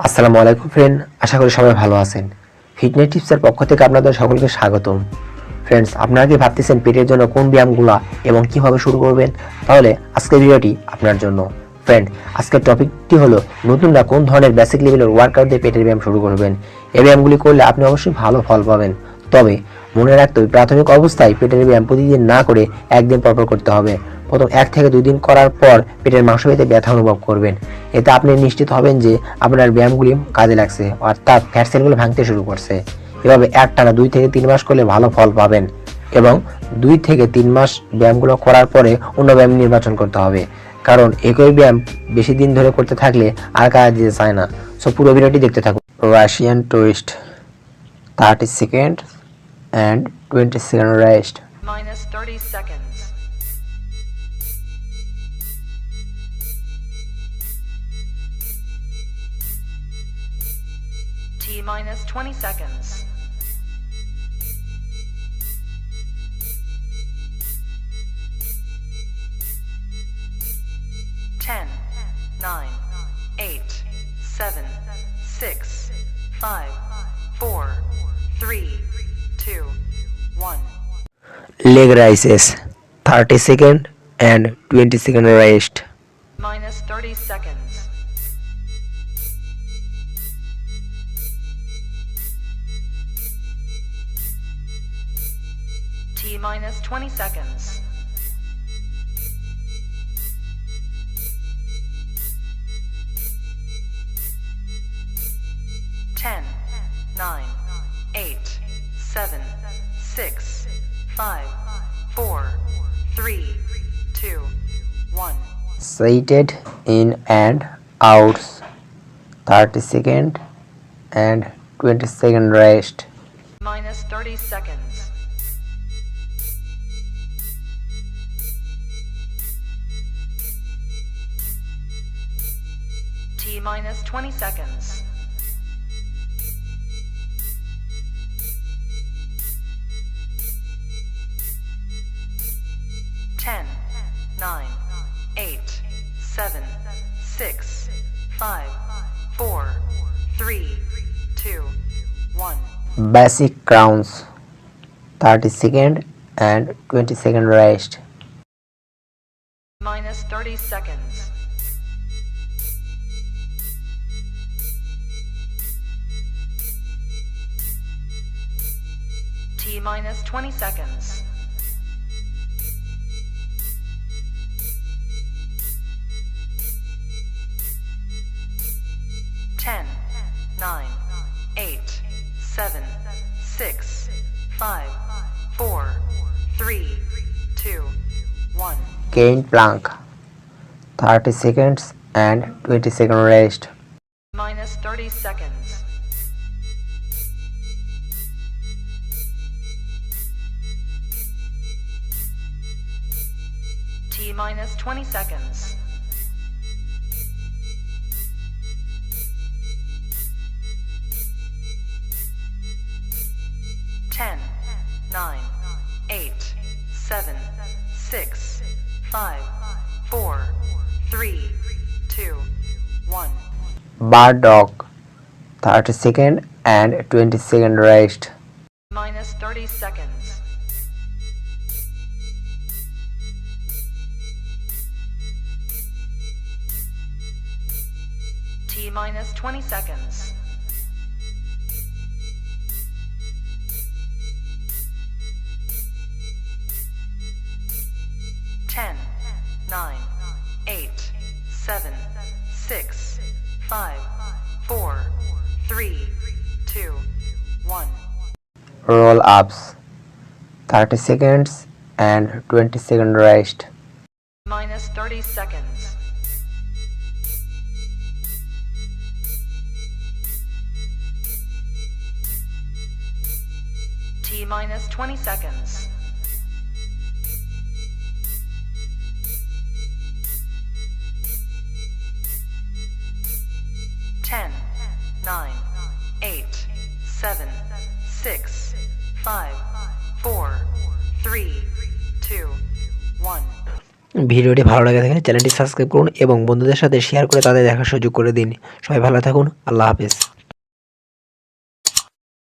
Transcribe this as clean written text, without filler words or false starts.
আসসালামু আলাইকুম ফ্রেন্ড, আশা করি সবাই ভালো আছেন। ফিটনেস টিপসের পক্ষ থেকে আপনাদের সকলকে স্বাগতম। ফ্রেন্ডস, আপনারা কি ভাবতেছেন পেটের জন্য কোন ব্যায়ামগুলো এবং কিভাবে শুরু করবেন? তাহলে আজকের ভিডিওটি আপনার জন্য। ফ্রেন্ড, আজকের টপিকটি হলো নতুনরা কোন ধরনের বেসিক লেভেলের ওয়ার্কআউট দিয়ে পেটের ব্যায়াম শুরু করবেন। এই ব্যায়ামগুলি করলে আপনি অবশ্যই ভালো ফল পাবেন, তবে মনে রাখতে হবে প্রাথমিক অবস্থায় পেটের ব্যায়াম প্রতিদিন না করে একদিন পরপর করতে হবে। প্রথম 1 থেকে 2 দিন করার পর পেটের মাংসপেশিতে ব্যথা অনুভব করবেন। এতে আপনি নিশ্চিত হবেন যে আপনার ব্যায়ামগুলি কাজে লাগছে, অর্থাৎ ফ্যাট সেলগুলো ভাঙতে শুরু করছে। এভাবে একটানা 2 থেকে 3 মাস করলে ভালো ফল পাবেন এবং 2 থেকে 3 মাস ব্যায়ামগুলো করার পরে অন্য ব্যায়াম নির্বাচন করতে হবে, কারণ একই ব্যায়াম বেশি দিন ধরে করতে থাকলে আর কাজ দিতে চায় না। সো পুরো ভিডিওটি দেখতে থাকুন। Russian twist, 30 second and 20 second rest. Minus 30 seconds. T minus 20 seconds. Ten, 9, 8, 7, 6, 5, 4, 3, 2, 1. Leg raises, 30 second and 20 second rest. Minus 30 seconds. T minus 20 seconds. Ten, 9, 8, 7, 6, 5, 4, 3, 2, 1. Seated in and out, 30 second and 20 second rest. Minus 30 seconds. T minus 20 seconds. Ten, 9, 8, 7, 6, 5, 4, 3, 2, 1. Basic crowns, 30 second and 20 second rest. Minus 30 seconds. T minus 20 seconds. Ten, 9, 8, 7, 6, 5, 4, 3, 2, 1. Gain plank, 30 seconds and 20 second rest. Minus 30 seconds. T minus 20 seconds. Ten, 9, 8, 7, 6, 5, 4, 3, 2, 1. Bar dog, 30 second and 20 second rest. Minus 30 seconds. T minus 20 seconds. Ten, 9, 8, 7, 6, 5, 4, 3, 2, 1. Roll ups, 30 seconds and 20 second rest. Minus 30 seconds. T minus 20 seconds. Ten, 9, 8, 7, 6, 5, 4, 3, 2, 1. ভিডিওটি ভালো লাগে থাকলে চ্যানেলটি subscribe করুন এবং বন্ধুদের সাথে share করে তাদের দেখার সুযোগ করে দিন। সবাই ভালো থাকুন। আল্লাহ হাফেজ।